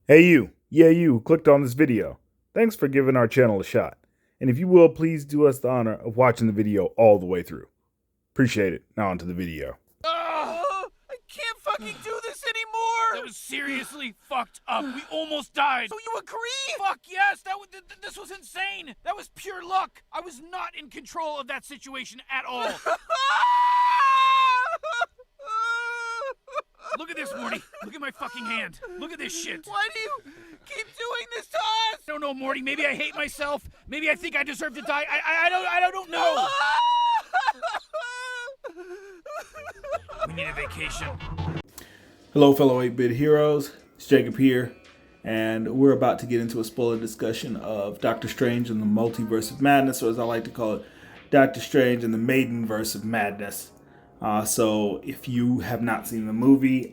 Hey you, yeah you who clicked on this video. Thanks for giving our channel a shot. And if you will, please do us the honor of watching the video all the way through. Appreciate it. Now onto the video. I can't fucking do this anymore! That was seriously fucked up. We almost died. So you agree? Fuck yes! This was insane. That was pure luck. I was not in control of that situation at all. Look at this, Morty. Look at my fucking hand. Look at this shit. Why do you keep doing this to us? I don't know, Morty. Maybe I hate myself. Maybe I think I deserve to die. I don't know. We need a vacation. Hello fellow 8-bit heroes, it's Jacob here, and we're about to get into a spoiler discussion of Doctor Strange and the Multiverse of Madness, or as I like to call it, Doctor Strange and the Maidenverse of Madness. So if you have not seen the movie,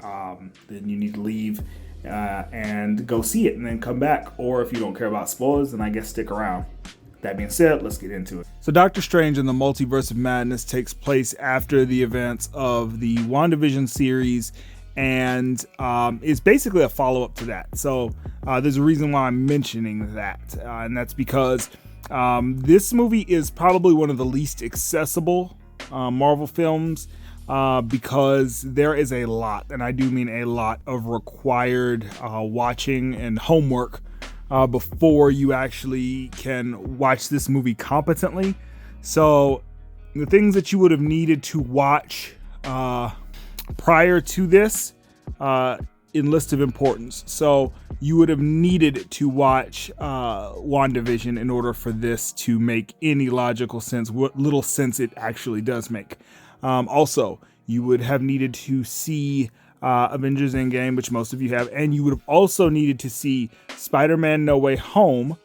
then you need to leave and go see it and then come back. Or if you don't care about spoilers, then I guess stick around. That being said, let's get into it. So Doctor Strange and the Multiverse of Madness takes place after the events of the WandaVision series, and it's basically a follow-up to that. So there's a reason why I'm mentioning that, and that's because this movie is probably one of the least accessible Marvel films, because there is a lot, and I do mean a lot, of required watching and homework before you actually can watch this movie competently. So the things that you would have needed to watch prior to this in list of importance. So you would have needed to watch WandaVision in order for this to make any logical sense, what little sense it actually does make. Also, you would have needed to see Avengers Endgame, which most of you have, and you would have also needed to see Spider-Man No Way Home,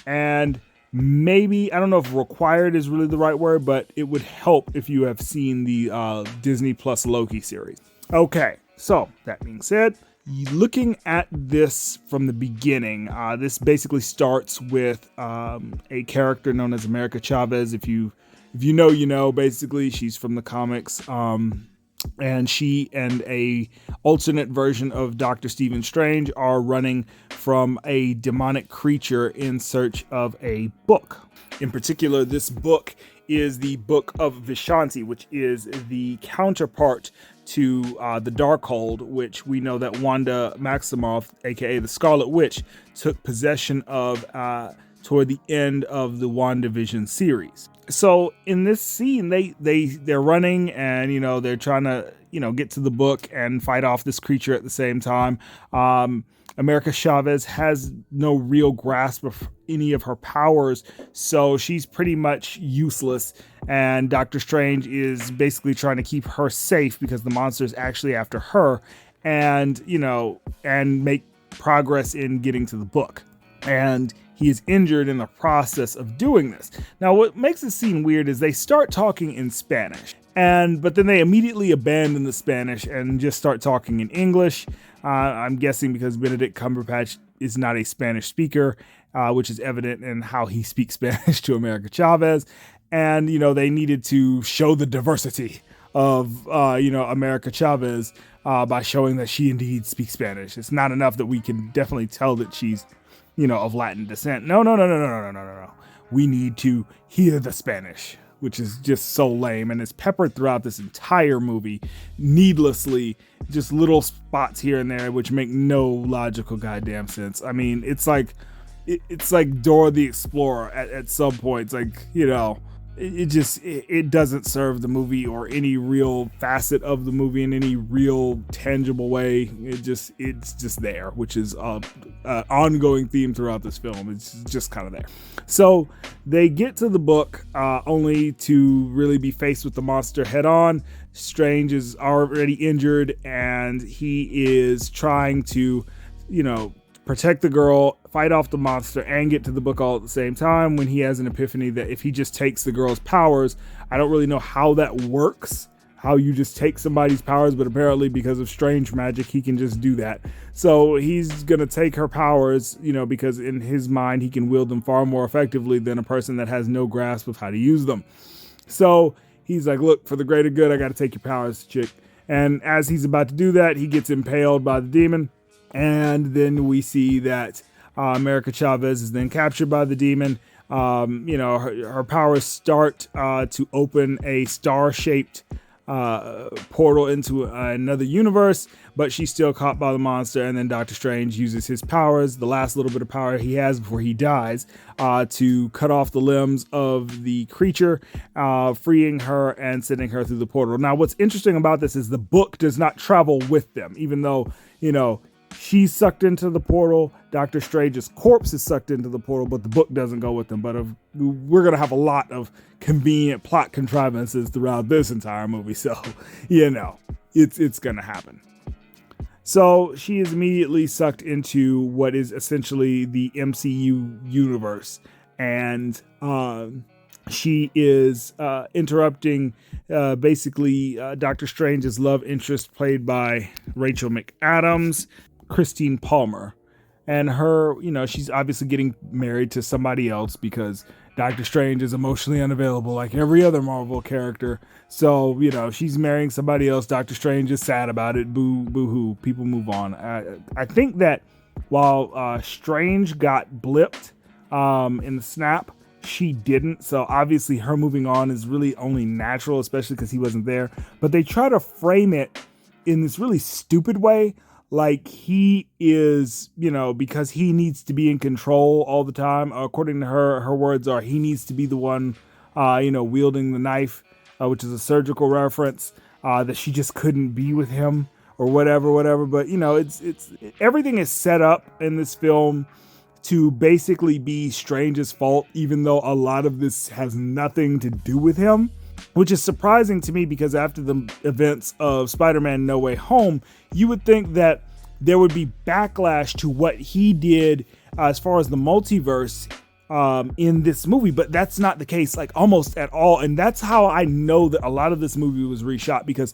and maybe, I don't know if required is really the right word, but it would help if you have seen the Disney Plus Loki series. Okay, so that being said, looking at this from the beginning, this basically starts with a character known as America Chavez. If you know, you know. Basically, she's from the comics, and she and a alternate version of Dr. Stephen Strange are running from a demonic creature in search of a book. In particular, this book is the Book of Vishanti, which is the counterpart to the Darkhold, which we know that Wanda Maximoff, aka the Scarlet Witch, took possession of toward the end of the WandaVision series. So in this scene, they're running, and they're trying to get to the book and fight off this creature at the same time. America Chavez has no real grasp of any of her powers, so she's pretty much useless, and Doctor Strange is basically trying to keep her safe because the monster is actually after her, and make progress in getting to the book. And he is injured in the process of doing this. Now, what makes this scene weird is they start talking in Spanish, but then they immediately abandon the Spanish and just start talking in English. I'm guessing because Benedict Cumberbatch is not a Spanish speaker, which is evident in how he speaks Spanish to America Chavez. And, they needed to show the diversity of, America Chavez by showing that she indeed speaks Spanish. It's not enough that we can definitely tell that she's of Latin descent. No. We need to hear the Spanish, which is just so lame, and it's peppered throughout this entire movie needlessly, just little spots here and there which make no logical goddamn sense. I mean, it's like Dora the Explorer at some points. It doesn't serve the movie or any real facet of the movie in any real tangible way. It's just there, which is an ongoing theme throughout this film. It's just kind of there. So they get to the book only to really be faced with the monster head on. Strange is already injured, and he is trying to, protect the girl, fight off the monster, and get to the book all at the same time, when he has an epiphany that if he just takes the girl's powers, I don't really know how that works, how you just take somebody's powers, but apparently because of strange magic, he can just do that. So he's going to take her powers, because in his mind, he can wield them far more effectively than a person that has no grasp of how to use them. So he's like, look, for the greater good, I got to take your powers, chick. And as he's about to do that, he gets impaled by the demon. And then we see that America Chavez is then captured by the demon. Her powers start to open a star-shaped portal into another universe, but she's still caught by the monster. And then Doctor Strange uses his powers, the last little bit of power he has before he dies, to cut off the limbs of the creature, freeing her and sending her through the portal. Now, what's interesting about this is the book does not travel with them, even though, she's sucked into the portal. Doctor Strange's corpse is sucked into the portal, but the book doesn't go with them. But we're going to have a lot of convenient plot contrivances throughout this entire movie. So, it's going to happen. So she is immediately sucked into what is essentially the MCU universe. And she is interrupting Doctor Strange's love interest, played by Rachel McAdams, Christine Palmer. And her, she's obviously getting married to somebody else because Doctor Strange is emotionally unavailable like every other Marvel character. So, she's marrying somebody else. Doctor Strange is sad about it. Boo-hoo. People move on. I think that while Strange got blipped in the snap, she didn't. So obviously her moving on is really only natural, especially because he wasn't there. But they try to frame it in this really stupid way. Like he is, because he needs to be in control all the time. According to her words are, he needs to be the one, wielding the knife, which is a surgical reference, that she just couldn't be with him or whatever. But, it's everything is set up in this film to basically be Strange's fault, even though a lot of this has nothing to do with him. Which is surprising to me because after the events of Spider-Man No Way Home, you would think that there would be backlash to what he did as far as the multiverse in this movie, but that's not the case, like almost at all. And that's how I know that a lot of this movie was reshot, because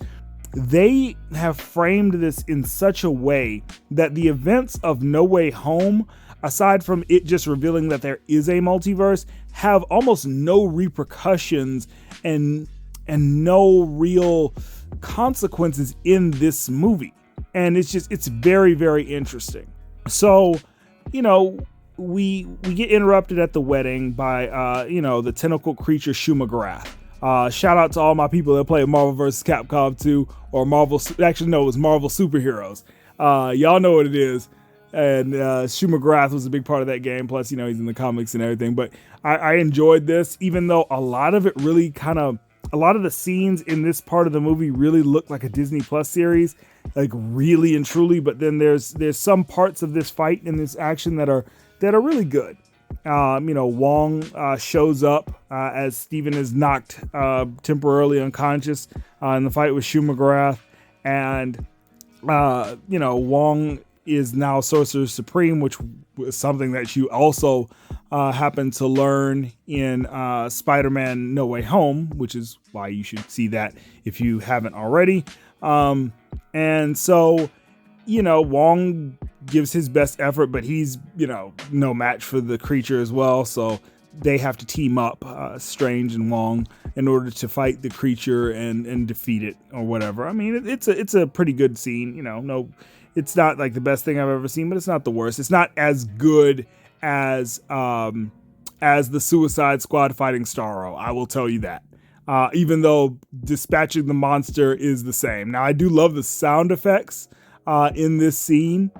they have framed this in such a way that the events of No Way Home, aside from it just revealing that there is a multiverse, have almost no repercussions and no real consequences in this movie. And it's very, very interesting. So, we get interrupted at the wedding by, the tentacle creature Shuma Gorath. Shout out to all my people that play Marvel vs. Capcom 2 or Marvel. Actually, no, it was Marvel Superheroes. Y'all know what it is. And Shuma Gorath was a big part of that game. Plus, he's in the comics and everything. But I enjoyed this, even though a lot of it really a lot of the scenes in this part of the movie really look like a Disney Plus series, like really and truly. But then there's some parts of this fight and this action that are really good. Wong shows up as Steven is knocked temporarily unconscious in the fight with Shuma Gorath. And, Wong is now Sorcerer Supreme, which was something that you also happen to learn in Spider-Man No Way Home, which is why you should see that if you haven't already. And so, Wong gives his best effort, but he's, no match for the creature as well. So they have to team up, Strange and Wong, in order to fight the creature and defeat it or whatever. I mean, it's a pretty good scene, no. It's not like the best thing I've ever seen, but it's not the worst. It's not as good as the Suicide Squad fighting Starro. I will tell you that. Even though dispatching the monster is the same. Now, I do love the sound effects in this scene.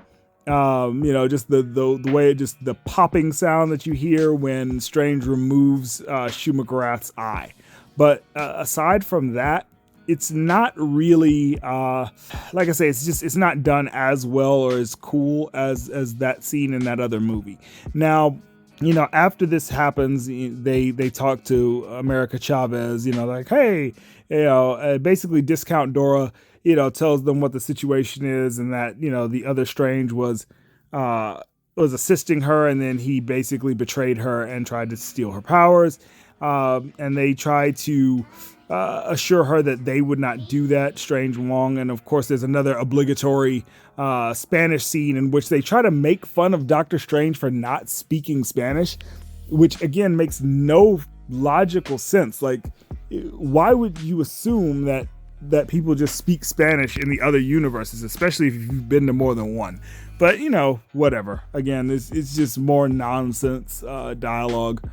Just the way the popping sound that you hear when Strange removes Shuma Gorath's eye. But aside from that, it's not really, like I say, it's not done as well or as cool as that scene in that other movie. Now, after this happens, they talk to America Chavez, like, hey, basically Discount Dora, tells them what the situation is and that, the other Strange was assisting her, and then he basically betrayed her and tried to steal her powers. And they try to assure her that they would not do that, Strange and Wong. And of course, there's another obligatory Spanish scene in which they try to make fun of Doctor Strange for not speaking Spanish, which again makes no logical sense. Like, why would you assume that that people just speak Spanish in the other universes, especially if you've been to more than one. But, whatever. Again, it's just more nonsense dialogue.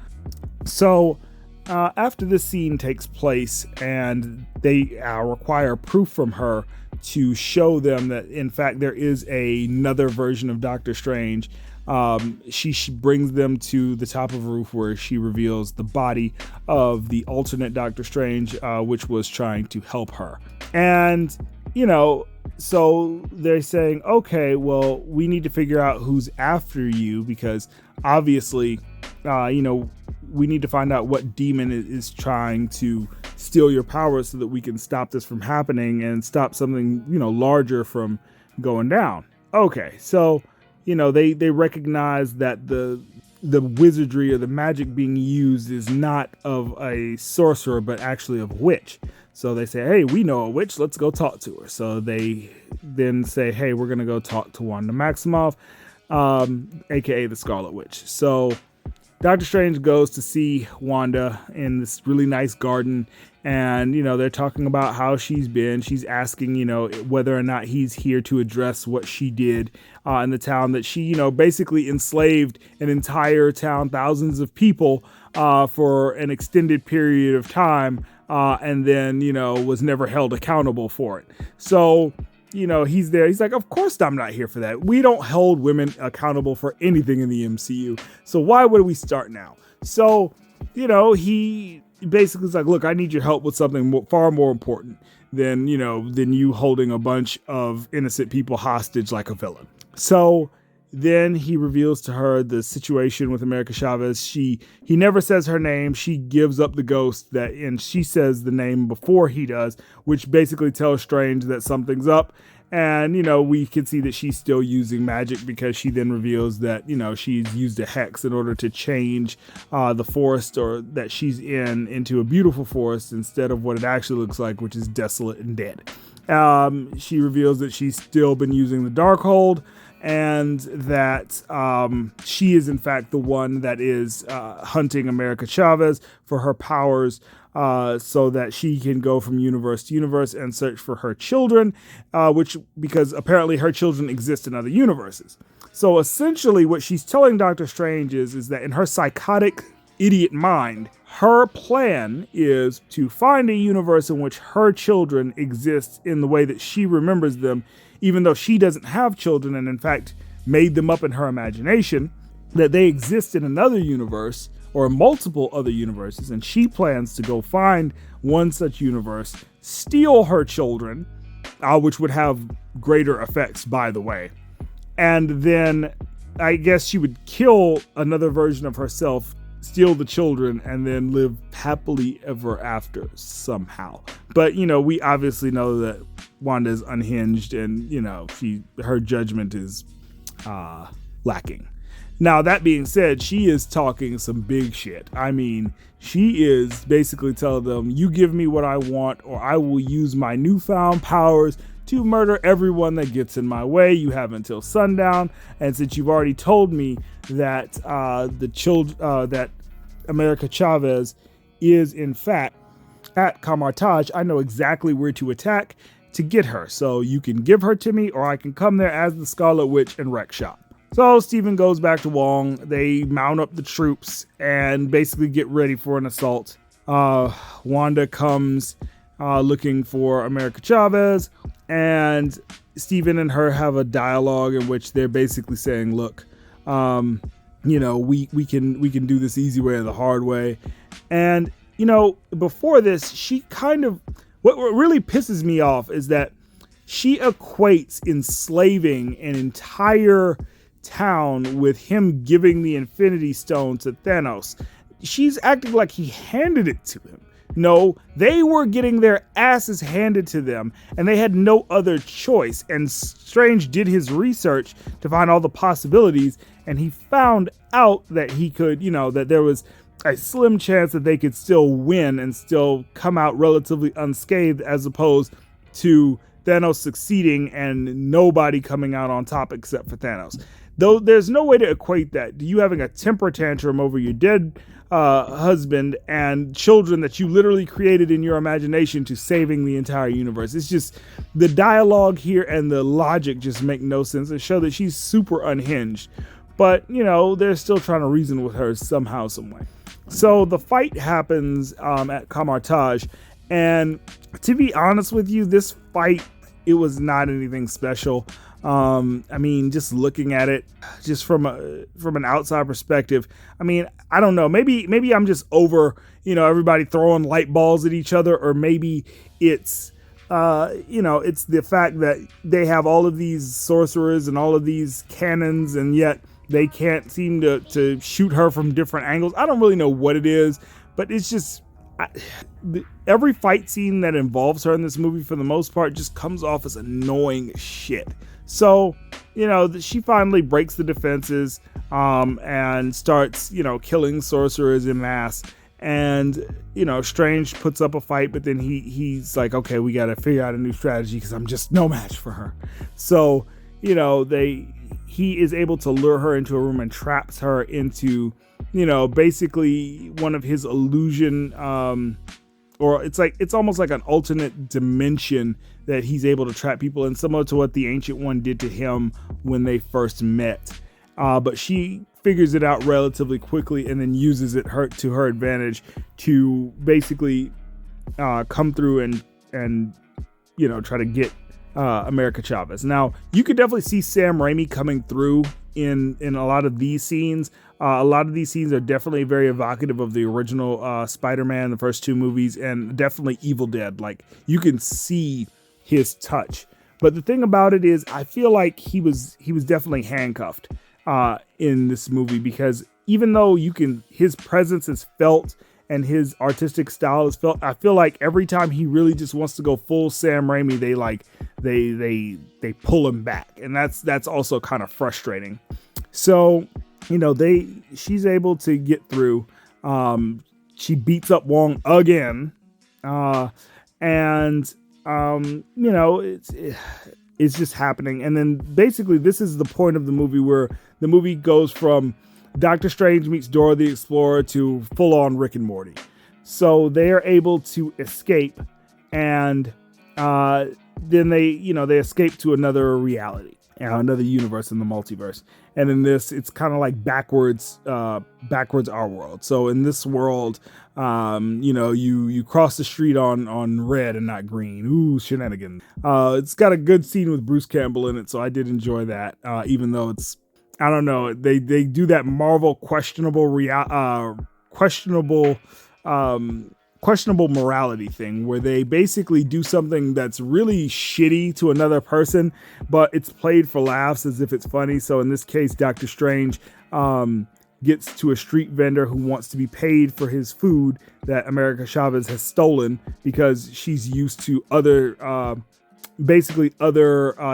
So after this scene takes place and they require proof from her to show them that, in fact, there is another version of Doctor Strange, she brings them to the top of a roof where she reveals the body of the alternate Doctor Strange, which was trying to help her. And, so they're saying, okay, well, we need to figure out who's after you, because obviously, we need to find out what demon is trying to steal your powers so that we can stop this from happening and stop something, larger from going down. Okay, so, they recognize that the wizardry or the magic being used is not of a sorcerer, but actually of a witch. So they say, hey, we know a witch, let's go talk to her. So they then say, hey, we're going to go talk to Wanda Maximoff, aka the Scarlet Witch. So Doctor Strange goes to see Wanda in this really nice garden, and, they're talking about how she's been. She's asking, whether or not he's here to address what she did in the town, that she, basically enslaved an entire town, thousands of people for an extended period of time, and then, was never held accountable for it. So, he's there. He's like, of course I'm not here for that. We don't hold women accountable for anything in the MCU. So why would we start now? So, he basically is like, look, I need your help with something far more important than you holding a bunch of innocent people hostage like a villain. So then he reveals to her the situation with America Chavez. He never says her name. She gives up the ghost and she says the name before he does, which basically tells Strange that something's up. And, we can see that she's still using magic, because she then reveals that, she's used a hex in order to change the forest or that she's into a beautiful forest instead of what it actually looks like, which is desolate and dead. She reveals that she's still been using the Darkhold, and that she is in fact the one that is hunting America Chavez for her powers, so that she can go from universe to universe and search for her children, because apparently her children exist in other universes. So essentially what she's telling Doctor Strange is that in her psychotic idiot mind, her plan is to find a universe in which her children exist in the way that she remembers them, even though she doesn't have children and in fact made them up in her imagination, that they exist in another universe or multiple other universes, and she plans to go find one such universe, steal her children, which would have greater effects, by the way, and then I guess she would kill another version of herself, steal the children, and then live happily ever after somehow. But, we obviously know that Wanda is unhinged, and, her judgment is lacking. Now, that being said, she is talking some big shit. I mean, she is basically telling them, you give me what I want, or I will use my newfound powers to murder everyone that gets in my way. You have until sundown. And since you've already told me that that America Chavez is in fact at Kamar-Taj, I know exactly where to attack to get her. So you can give her to me, or I can come there as the Scarlet Witch and wreck shop. So Stephen goes back to Wong. They mount up the troops and basically get ready for an assault. Wanda comes looking for America Chavez, and Stephen and her have a dialogue in which they're basically saying, look, we can do this easy way or the hard way. And, before this, she kind of, what really pisses me off is that she equates enslaving an entire town with him giving the Infinity Stone to Thanos. She's acting like he handed it to him. No, they were getting their asses handed to them, and they had no other choice. And Strange did his research to find all the possibilities, and he found out that he could, that there was a slim chance that they could still win and still come out relatively unscathed, as opposed to Thanos succeeding and nobody coming out on top except for Thanos. though there's no way to equate that to you having a temper tantrum over your dead husband and children that you literally created in your imagination to saving the entire universe. It's just the dialogue here and the logic just make no sense and show that she's super unhinged. But, they're still trying to reason with her somehow, some way. So the fight happens at Kamar-Taj, and to be honest with you, this fight, it was not anything special. Just looking at it, just from an outside perspective, I don't know, maybe I'm just over, everybody throwing light balls at each other, or maybe it's, it's the fact that they have all of these sorcerers and all of these cannons, and yet they can't seem to shoot her from different angles. I don't really know what it is, but it's just, every fight scene that involves her in this movie, for the most part, just comes off as annoying shit. So, she finally breaks the defenses and starts, killing sorcerers en masse. And, Strange puts up a fight, but then he's like, okay, we got to figure out a new strategy because I'm just no match for her. So, he is able to lure her into a room and traps her into, basically one of his illusion, or it's almost like an alternate dimension that he's able to trap people in, similar to what the Ancient One did to him when they first met. But she figures it out relatively quickly and then uses it to her advantage to basically come through and try to get America Chavez. Now, you could definitely see Sam Raimi coming through in a lot of these scenes. A lot of these scenes are definitely very evocative of the original Spider-Man, the first two movies, and definitely Evil Dead. Like, you can see his touch. But the thing about it is, I feel like he was definitely handcuffed in this movie, because even though his presence is felt and his artistic style is felt, I feel like every time he really just wants to go full Sam Raimi, they pull him back, and that's also kind of frustrating. So, she's able to get through. She beats up Wong again, it's just happening. And then basically this is the point of the movie where the movie goes from Doctor Strange meets Dora the Explorer to full on Rick and Morty. So they are able to escape, and then they escape to another reality, another universe in the multiverse. And in this, it's kind of like backwards our world. So in this world, you cross the street on red and not green. Ooh, shenanigans. It's got a good scene with Bruce Campbell in it, so I did enjoy that. Even though it's, I don't know, they do that Marvel questionable morality thing where they basically do something that's really shitty to another person, but it's played for laughs as if it's funny. So in this case, Doctor Strange gets to a street vendor who wants to be paid for his food that America Chavez has stolen, because she's used to other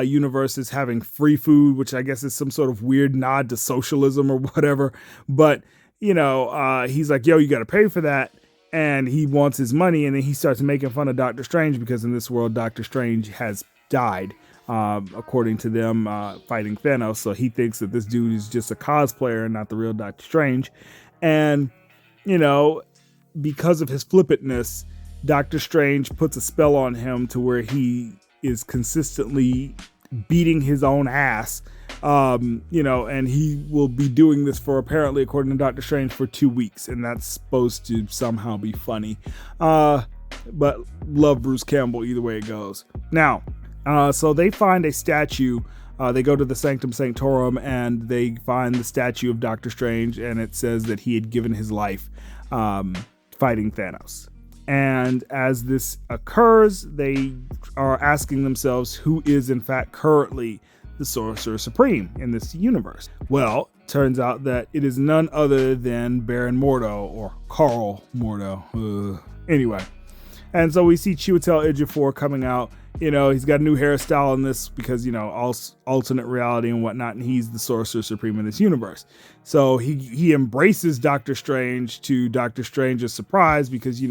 universes having free food, which I guess is some sort of weird nod to socialism or whatever. But, he's like, yo, you got to pay for that. And he wants his money. And then he starts making fun of Doctor Strange, because in this world, Doctor Strange has died, according to them, fighting Thanos. So he thinks that this dude is just a cosplayer and not the real Doctor Strange. And, because of his flippantness, Doctor Strange puts a spell on him to where he is consistently beating his own ass, and he will be doing this for, apparently, according to Doctor Strange, for 2 weeks, and that's supposed to somehow be funny. But love Bruce Campbell either way it goes. Now, so they find a statue. They go to the Sanctum Sanctorum and they find the statue of Doctor Strange, and it says that he had given his life fighting Thanos. And as this occurs, they are asking themselves who is in fact currently the Sorcerer Supreme in this universe. Well, turns out that it is none other than Baron Mordo, or Carl Mordo. Anyway, And so we see Chiwetel Ejiofor coming out. He's got a new hairstyle in this because, alternate reality and whatnot, and he's the Sorcerer Supreme in this universe. So he embraces Doctor Strange, to Doctor Strange's surprise, because,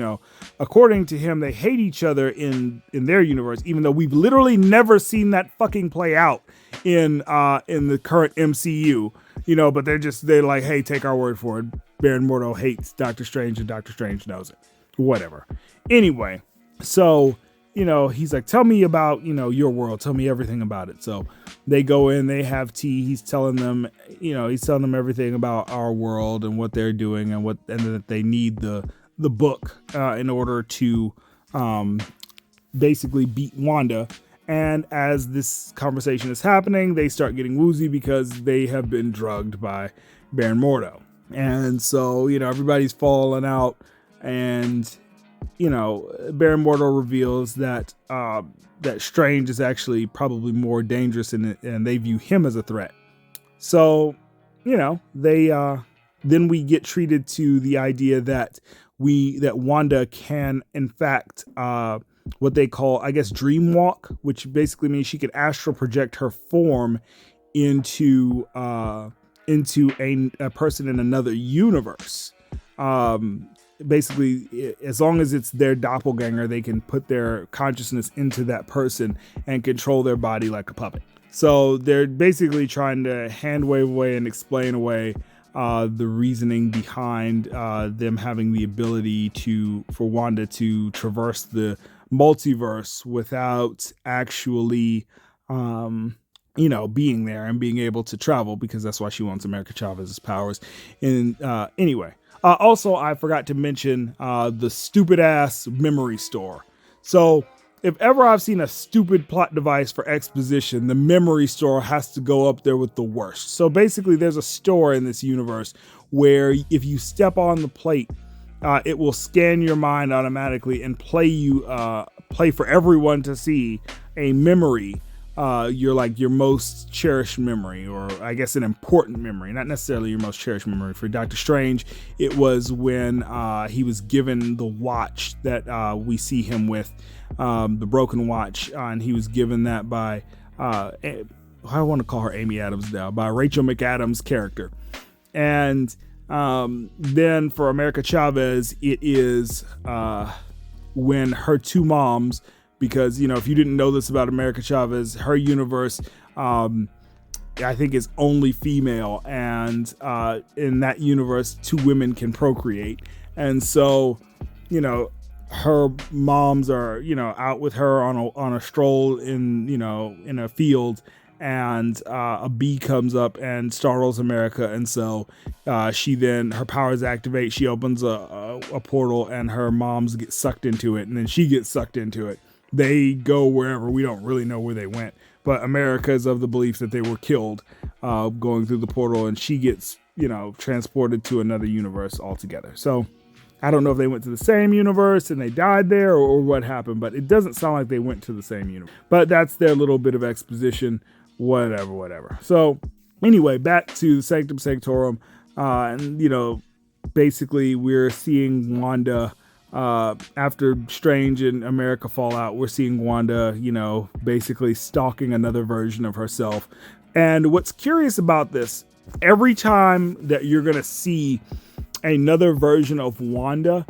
according to him, they hate each other in their universe, even though we've literally never seen that fucking play out in the current MCU, but they're like, hey, take our word for it. Baron Mordo hates Doctor Strange and Doctor Strange knows it. Whatever. Anyway, so he's like, tell me about, your world. Tell me everything about it. So they go in, they have tea. He's telling them everything about our world and what they're doing and that they need the book in order to basically beat Wanda. And as this conversation is happening, they start getting woozy because they have been drugged by Baron Mordo. And so, everybody's falling out, and Baron Mordo reveals that that Strange is actually probably more dangerous, and they view him as a threat. So, they then we get treated to the idea that Wanda can, in fact, what they call, I guess, dream walk, which basically means she can astral project her form into a person in another universe. Basically, as long as it's their doppelganger, they can put their consciousness into that person and control their body like a puppet. So they're basically trying to hand wave away and explain away the reasoning behind them having the ability for Wanda to traverse the multiverse without actually being there and being able to travel, because that's why she wants America Chavez's powers. And anyway, also I forgot to mention the stupid ass memory store. So if ever I've seen a stupid plot device for exposition, the memory store has to go up there with the worst. So basically, there's a store in this universe where if you step on the plate, it will scan your mind automatically and play for everyone to see a memory, your most cherished memory, or I guess an important memory, not necessarily your most cherished memory. For Doctor Strange, it was when he was given the watch that we see him with, the broken watch, and he was given that by I want to call her Amy Adams now, by Rachel McAdams' character. And then for America Chavez, it is when her two moms, because, if you didn't know this about America Chavez, her universe, I think, is only female. And in that universe, two women can procreate. And so, her moms are, out with her on a stroll in a field, and a bee comes up and startles America. And so her powers activate. She opens a portal, and her moms get sucked into it. And then she gets sucked into it. They go wherever. We don't really know where they went, but America is of the belief that they were killed going through the portal, and she gets, transported to another universe altogether. So I don't know if they went to the same universe and they died there, or what happened, but it doesn't sound like they went to the same universe. But that's their little bit of exposition, whatever. So anyway, back to the Sanctum Sanctorum, and basically we're seeing Wanda. After Strange and America fall out, we're seeing Wanda, basically stalking another version of herself. And what's curious about this, every time that you're going to see another version of Wanda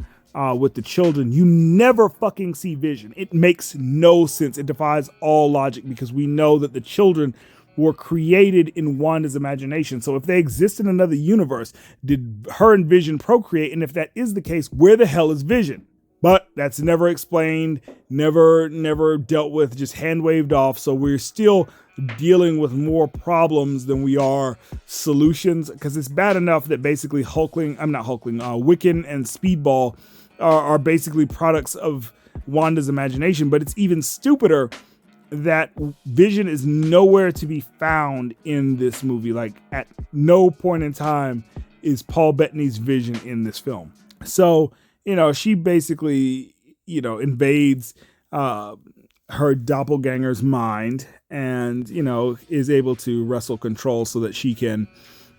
with the children, you never fucking see Vision. It makes no sense. It defies all logic, because we know that the children were created in Wanda's imagination. So if they exist in another universe, did her and Vision procreate? And if that is the case, where the hell is Vision? But that's never explained, never dealt with, just hand waved off. So we're still dealing with more problems than we are solutions, because it's bad enough that basically Wiccan and Speedball are basically products of Wanda's imagination. But it's even stupider that Vision is nowhere to be found in this movie. Like, at no point in time is Paul Bettany's Vision in this film. So, she basically, invades her doppelganger's mind, and, is able to wrestle control so that she can,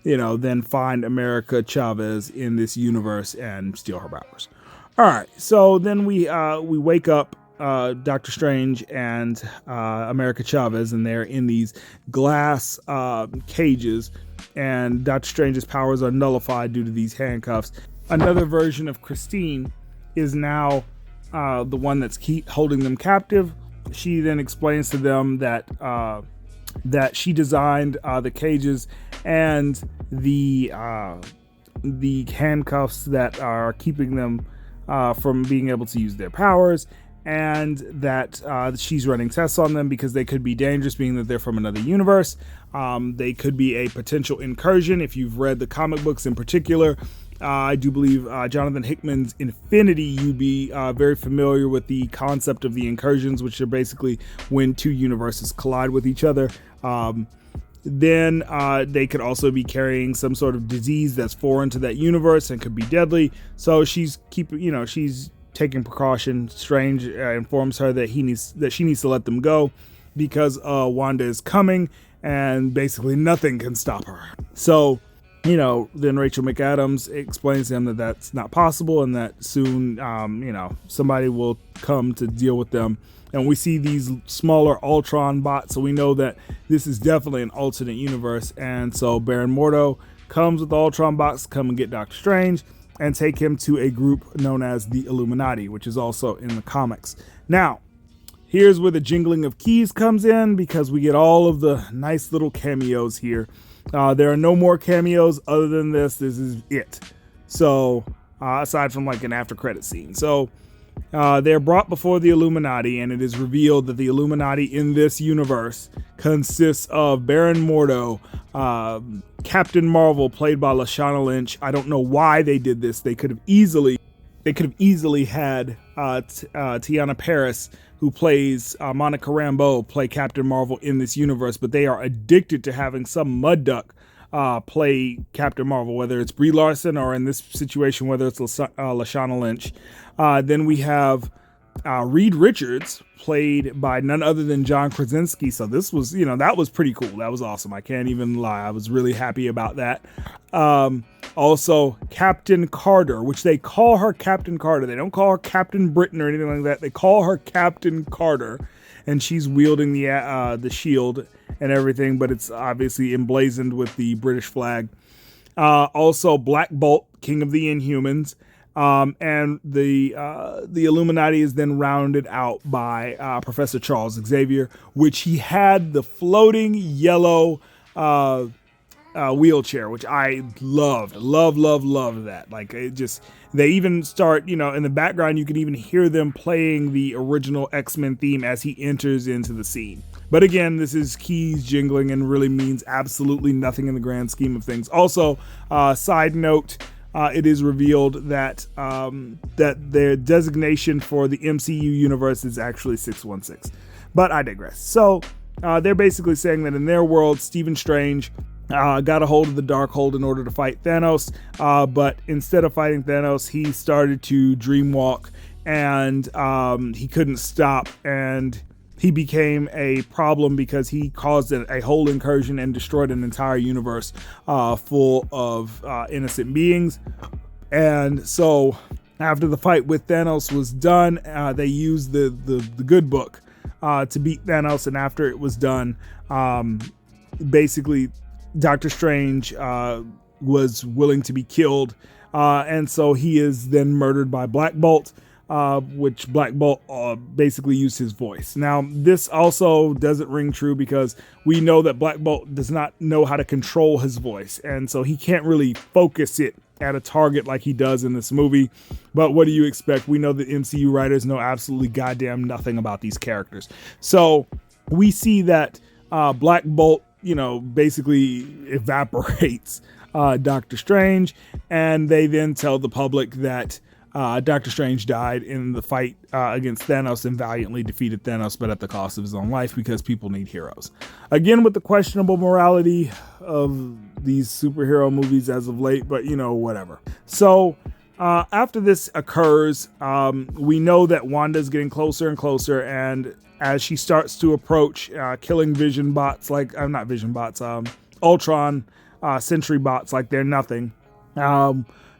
then find America Chavez in this universe and steal her powers. All right, so then we wake up Doctor Strange and America Chavez, and they're in these glass cages, and Doctor Strange's powers are nullified due to these handcuffs. Another version of Christine is now the one that's holding them captive. She then explains to them that she designed the cages and the handcuffs that are keeping them from being able to use their powers, and that she's running tests on them because they could be dangerous, being that they're from another universe. They could be a potential incursion. If you've read the comic books in particular, I do believe Jonathan Hickman's Infinity, you'd be very familiar with the concept of the incursions, which are basically when two universes collide with each other. Then they could also be carrying some sort of disease that's foreign to that universe and could be deadly. So she's taking precaution. Strange informs her that she needs to let them go because Wanda is coming and basically nothing can stop her. So, then Rachel McAdams explains to him that that's not possible and that soon, somebody will come to deal with them. And we see these smaller Ultron bots, so we know that this is definitely an alternate universe. And so Baron Mordo comes with the Ultron bots to come and get Doctor Strange and take him to a group known as the Illuminati, which is also in the comics. Now, here's where the jingling of keys comes in, because we get all of the nice little cameos here. There are no more cameos other than this. This is it. So, aside from like an after credit scene. So, they're brought before the Illuminati, and it is revealed that the Illuminati in this universe consists of Baron Mordo, Captain Marvel, played by Lashana Lynch. I don't know why they did this. They could have easily had Tiana Paris, who plays Monica Rambeau, play Captain Marvel in this universe, but they are addicted to having some mud duck play Captain Marvel, whether it's Brie Larson or in this situation, whether it's Lashana Lynch. Then we have Reed Richards, played by none other than John Krasinski. So this was, that was pretty cool. That was awesome. I can't even lie. I was really happy about that. Also, Captain Carter, which they call her Captain Carter. They don't call her Captain Britain or anything like that. They call her Captain Carter, and she's wielding the shield and everything, but it's obviously emblazoned with the British flag. Also, Black Bolt, King of the Inhumans. And the Illuminati is then rounded out by Professor Charles Xavier, which he had the floating yellow wheelchair, which I loved that. Like, it just, they even start, in the background, you can even hear them playing the original X-Men theme as he enters into the scene. But again, this is keys jingling and really means absolutely nothing in the grand scheme of things. Also, side note, it is revealed that their designation for the MCU universe is actually 616. But I digress. So they're basically saying that in their world, Stephen Strange got a hold of the Darkhold in order to fight Thanos. But instead of fighting Thanos, he started to dreamwalk, and he couldn't stop, and he became a problem because he caused a whole incursion and destroyed an entire universe full of innocent beings. And so after the fight with Thanos was done, they used the good book to beat Thanos. And after it was done, basically Doctor Strange was willing to be killed. And so he is then murdered by Black Bolt. Which Black Bolt basically used his voice. Now, this also doesn't ring true because we know that Black Bolt does not know how to control his voice, and so he can't really focus it at a target like he does in this movie. But what do you expect? We know that MCU writers know absolutely goddamn nothing about these characters. So we see that Black Bolt, basically evaporates Doctor Strange, and they then tell the public that Doctor Strange died in the fight against Thanos and valiantly defeated Thanos, but at the cost of his own life, because people need heroes. Again, with the questionable morality of these superhero movies as of late, but whatever. So after this occurs, we know that Wanda's getting closer and closer, and as she starts to approach, killing Vision bots, Ultron Sentry bots like they're nothing.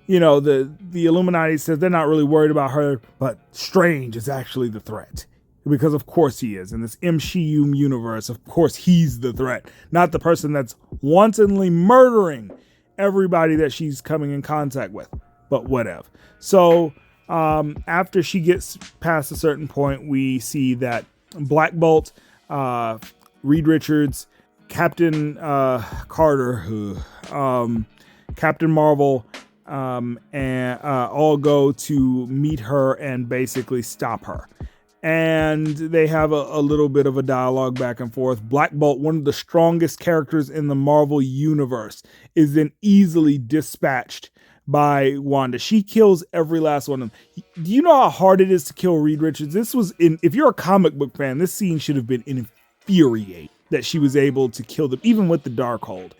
the Illuminati says they're not really worried about her, but Strange is actually the threat. Because of course he is. In this MCU universe, of course he's the threat, not the person that's wantonly murdering everybody that she's coming in contact with. But whatever. So after she gets past a certain point, we see that Black Bolt, Reed Richards, Captain Carter, Captain Marvel, and all go to meet her and basically stop her. And they have a little bit of a dialogue back and forth. Black Bolt, one of the strongest characters in the Marvel universe, is then easily dispatched by Wanda. She kills every last one of them. Do you know how hard it is to kill Reed Richards? If you're a comic book fan, this scene should have been infuriating that she was able to kill them, even with the Darkhold.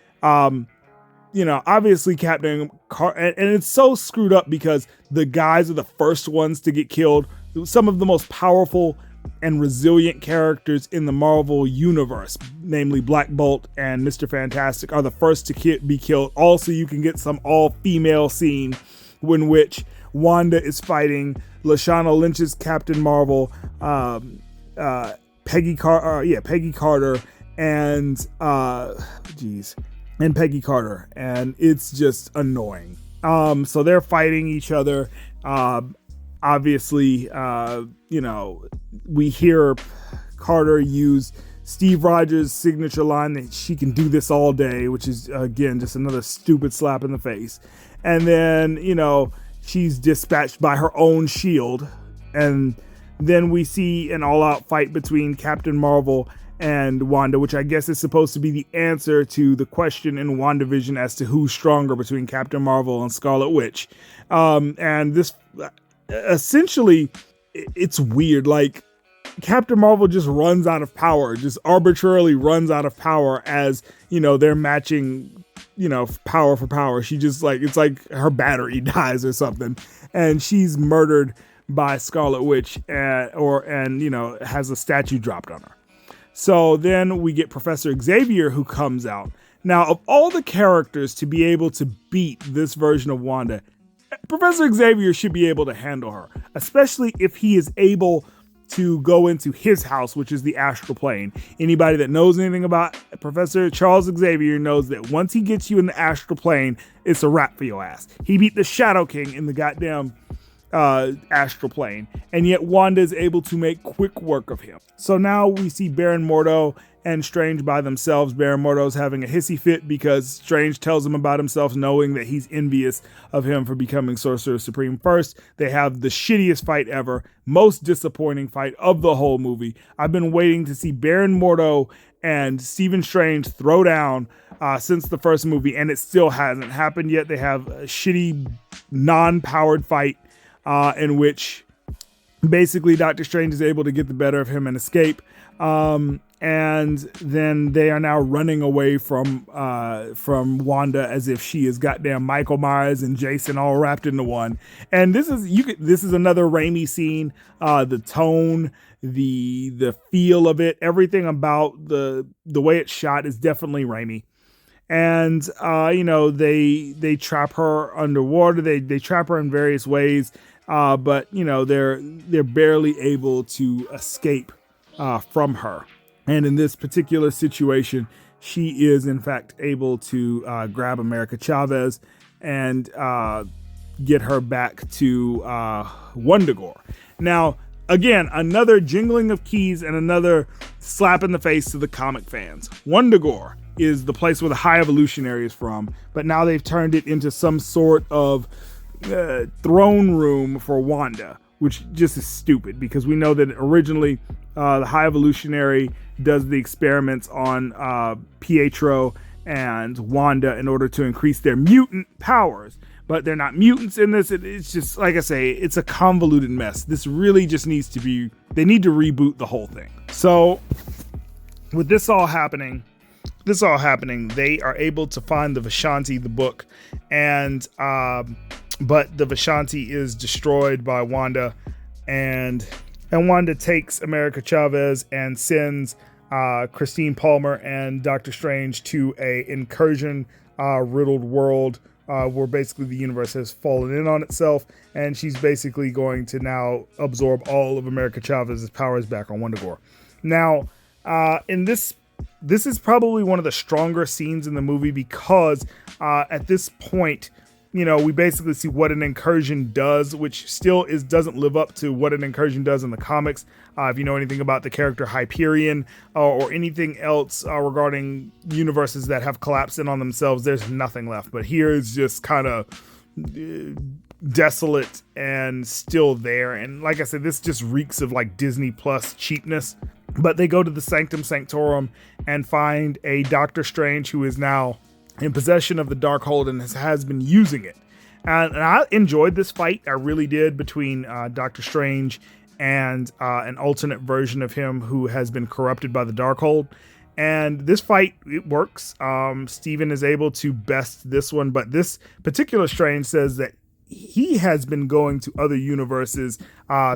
Obviously Captain and it's so screwed up because the guys are the first ones to get killed. Some of the most powerful and resilient characters in the Marvel universe, namely Black Bolt and Mr. Fantastic, are the first to be killed. Also, you can get some all-female scene in which Wanda is fighting Lashana Lynch's Captain Marvel, Peggy Carter, and Peggy Carter, and it's just annoying. So they're fighting each other. Obviously, we hear Carter use Steve Rogers' signature line that she can do this all day, which is, again, just another stupid slap in the face. And then, she's dispatched by her own shield. And then we see an all-out fight between Captain Marvel and Wanda, which I guess is supposed to be the answer to the question in WandaVision as to who's stronger between Captain Marvel and Scarlet Witch. And this... essentially, it's weird. Like, Captain Marvel just runs out of power, just arbitrarily runs out of power as, they're matching, power for power. She just it's like her battery dies or something. And she's murdered by Scarlet Witch and has a statue dropped on her. So then we get Professor Xavier, who comes out. Now, of all the characters to be able to beat this version of Wanda, Professor Xavier should be able to handle her, especially if he is able to go into his house, which is the astral plane. Anybody that knows anything about Professor Charles Xavier knows that once he gets you in the astral plane, it's a wrap for your ass. He beat the Shadow King in the goddamn astral plane, and yet Wanda is able to make quick work of him. So now we see Baron Mordo and Strange by themselves. Baron Mordo's having a hissy fit because Strange tells him about himself, knowing that he's envious of him for becoming Sorcerer Supreme first. They have the shittiest fight ever, most disappointing fight of the whole movie. I've been waiting to see Baron Mordo and Stephen Strange throw down since the first movie, and it still hasn't happened yet. They have a shitty, non-powered fight in which basically Doctor Strange is able to get the better of him and escape. And then they are now running away from Wanda as if she is goddamn Michael Myers and Jason all wrapped into one. And this is another Raimi scene. The tone, the feel of it, everything about the way it's shot is definitely Raimi. And they trap her underwater. They trap her in various ways. But they're barely able to escape from her. And in this particular situation, she is in fact able to grab America Chavez and get her back to Wundagore. Now, again, another jingling of keys and another slap in the face to the comic fans. Wundagore is the place where the High Evolutionary is from, but now they've turned it into some sort of throne room for Wanda, which just is stupid because we know that originally the High Evolutionary does the experiments on Pietro and Wanda in order to increase their mutant powers, but they're not mutants in this. It's just, like I say, it's a convoluted mess. This really just needs to be, they need to reboot the whole thing. So with this all happening, they are able to find the Vishanti, the book, and but the Vishanti is destroyed by Wanda, and Wanda takes America Chavez and sends Christine Palmer and Doctor Strange to a incursion riddled world where basically the universe has fallen in on itself, and she's basically going to now absorb all of America Chavez's powers back on Wundagore. Now, in this is probably one of the stronger scenes in the movie because at this point, we basically see what an incursion does, which still doesn't live up to what an incursion does in the comics. If you know anything about the character Hyperion or anything else regarding universes that have collapsed in on themselves, there's nothing left. But here is just kind of desolate and still there. And like I said, this just reeks of like Disney Plus cheapness. But they go to the Sanctum Sanctorum and find a Doctor Strange who is now in possession of the Darkhold and has been using it. And I enjoyed this fight. I really did, between Doctor Strange and an alternate version of him who has been corrupted by the Darkhold. And this fight, it works. Steven is able to best this one, but this particular Strange says that he has been going to other universes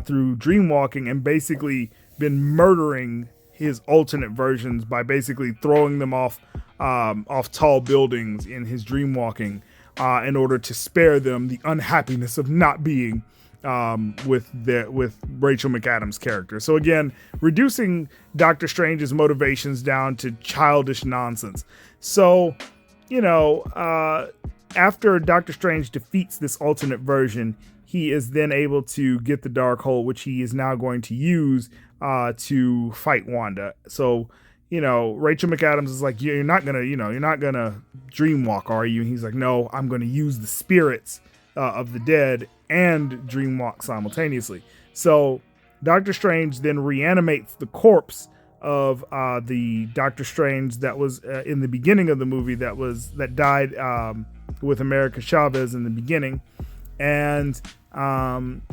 through dreamwalking and basically been murdering his alternate versions by basically throwing them off tall buildings in his dreamwalking in order to spare them the unhappiness of not being with Rachel McAdams' character. So again, reducing Doctor Strange's motivations down to childish nonsense. So, after Doctor Strange defeats this alternate version, he is then able to get the Darkhold, which he is now going to use to fight Wanda. So, Rachel McAdams is like, you're not gonna dreamwalk, are you? And he's like, no, I'm gonna use the spirits of the dead and dreamwalk simultaneously. So Doctor Strange then reanimates the corpse of the Doctor Strange that was in the beginning of the movie that died with America Chavez in the beginning, and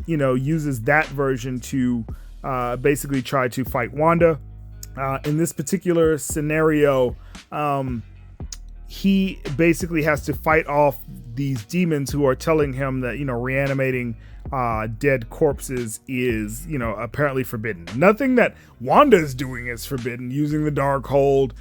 uses that version to basically try to fight Wanda. In this particular scenario, he basically has to fight off these demons who are telling him that, reanimating dead corpses is, apparently forbidden. Nothing that Wanda is doing is forbidden. Using the Darkhold,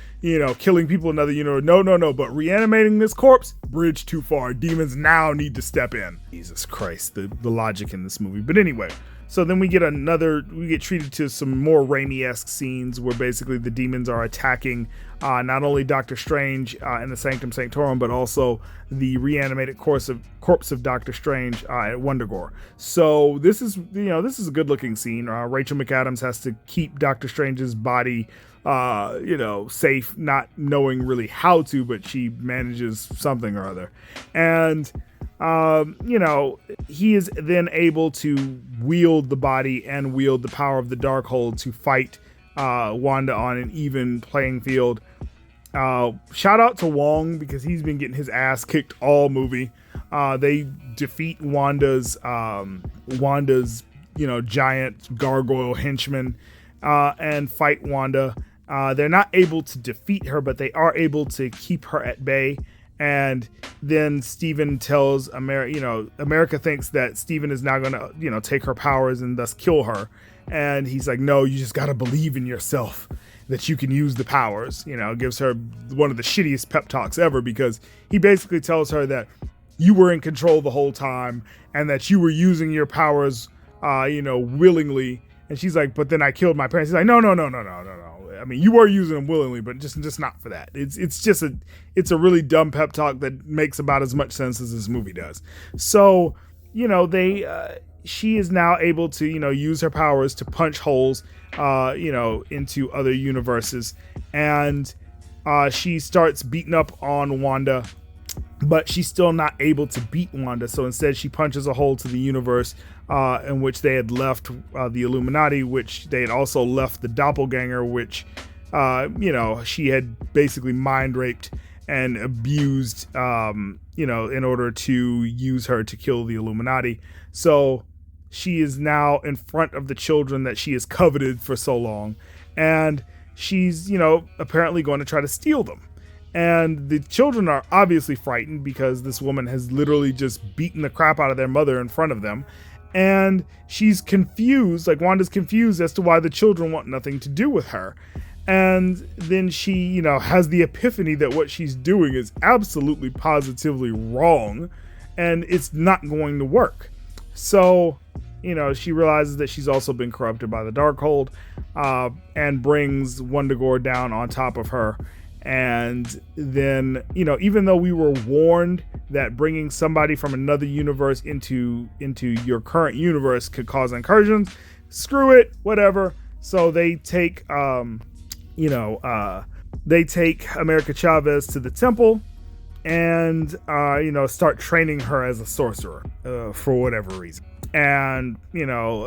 killing people in another universe. No. But reanimating this corpse, bridge too far. Demons now need to step in. Jesus Christ, the logic in this movie. But anyway. So then we get treated to some more Raimi-esque scenes where basically the demons are attacking not only Doctor Strange in the Sanctum Sanctorum, but also the reanimated corpse of Doctor Strange at Wundagore. So this is a good looking scene. Rachel McAdams has to keep Doctor Strange's body safe, not knowing really how to, but she manages something or other. And he is then able to wield the body and wield the power of the Darkhold to fight Wanda on an even playing field. Shout out to Wong, because he's been getting his ass kicked all movie. They defeat Wanda's giant gargoyle henchman and fight Wanda. They're not able to defeat her, but they are able to keep her at bay. And then Steven tells America thinks that Steven is now going to, take her powers and thus kill her. And he's like, no, you just got to believe in yourself that you can use the powers. Gives her one of the shittiest pep talks ever, because he basically tells her that you were in control the whole time and that you were using your powers, willingly. And she's like, but then I killed my parents. He's like, no. I mean, you were using them willingly, but just not for that. It's a really dumb pep talk that makes about as much sense as this movie does. So, she is now able to, use her powers to punch holes, into other universes. And she starts beating up on Wanda, but she's still not able to beat Wanda. So instead she punches a hole to the universe in which they had left the Illuminati, which they had also left the doppelganger, which, she had basically mind raped and abused, in order to use her to kill the Illuminati. So she is now in front of the children that she has coveted for so long. And she's, apparently going to try to steal them. And the children are obviously frightened because this woman has literally just beaten the crap out of their mother in front of them. And she's confused, like Wanda's confused as to why the children want nothing to do with her. And then she, has the epiphany that what she's doing is absolutely positively wrong and it's not going to work. So, she realizes that she's also been corrupted by the Darkhold, and brings Wundagore down on top of her. And then, even though we were warned that bringing somebody from another universe into your current universe could cause incursions, screw it, whatever. So they take, they take America Chavez to the temple and, start training her as a sorcerer, for whatever reason. And,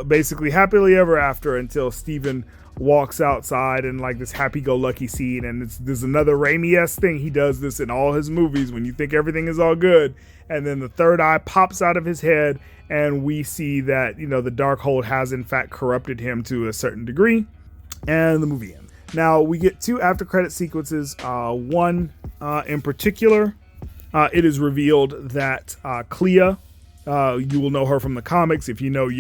basically happily ever after until Steven walks outside in like this happy-go-lucky scene, and there's another Raimi-esque thing. He does this in all his movies when you think everything is all good, and then the third eye pops out of his head, and we see that, the Darkhold has in fact corrupted him to a certain degree, and the movie ends. Now, we get 2 after-credit sequences. One in particular, it is revealed that Clea, you will know her from the comics. If you know,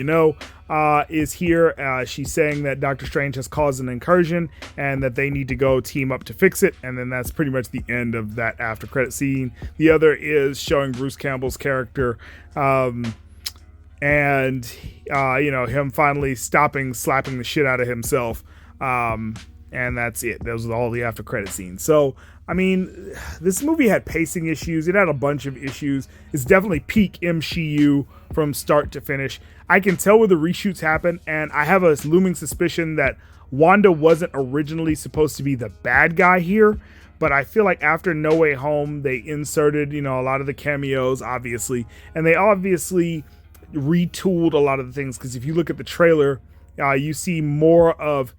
is here. She's saying that Doctor Strange has caused an incursion and that they need to go team up to fix it. And then that's pretty much the end of that after credit scene. The other is showing Bruce Campbell's character, and him finally slapping the shit out of himself. And that's it. Those are all the after credit scenes. So, I mean, this movie had pacing issues. It had a bunch of issues. It's definitely peak MCU from start to finish. I can tell where the reshoots happen, and I have a looming suspicion that Wanda wasn't originally supposed to be the bad guy here, but I feel like after No Way Home, they inserted, a lot of the cameos, obviously, and they obviously retooled a lot of the things, because if you look at the trailer, you see more of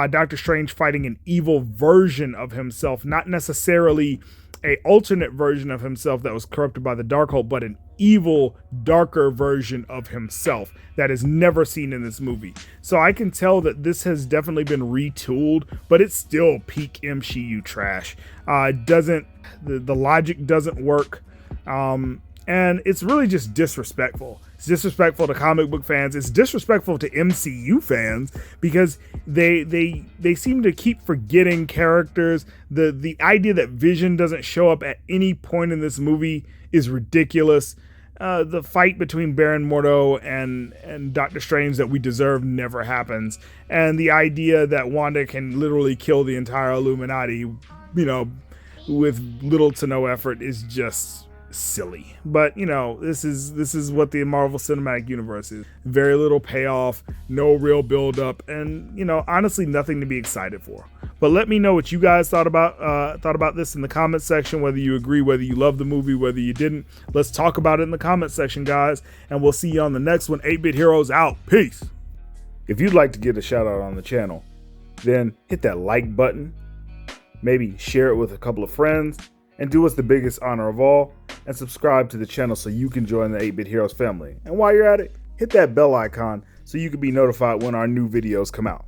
Doctor Strange fighting an evil version of himself, not necessarily a alternate version of himself that was corrupted by the Darkhold, but an evil, darker version of himself that is never seen in this movie. So I can tell that this has definitely been retooled, but it's still peak MCU trash. The logic doesn't work, and it's really just disrespectful. It's disrespectful to comic book fans. It's disrespectful to MCU fans because they seem to keep forgetting characters. The idea that Vision doesn't show up at any point in this movie is ridiculous. The fight between Baron Mordo and Doctor Strange that we deserve never happens. And the idea that Wanda can literally kill the entire Illuminati, with little to no effort is just silly. But this is what the Marvel Cinematic Universe is. Very little payoff, no real build up, and honestly nothing to be excited for. But let me know what you guys thought about this in the comment section, whether you agree, whether you love the movie, whether you didn't. Let's talk about it in the comment section, guys, and we'll see you on the next one. 8-Bit Heroes out. Peace. If you'd like to get a shout out on the channel, then hit that like button, maybe share it with a couple of friends, and do us the biggest honor of all, and subscribe to the channel so you can join the 8-Bit Heroes family. And while you're at it, hit that bell icon so you can be notified when our new videos come out.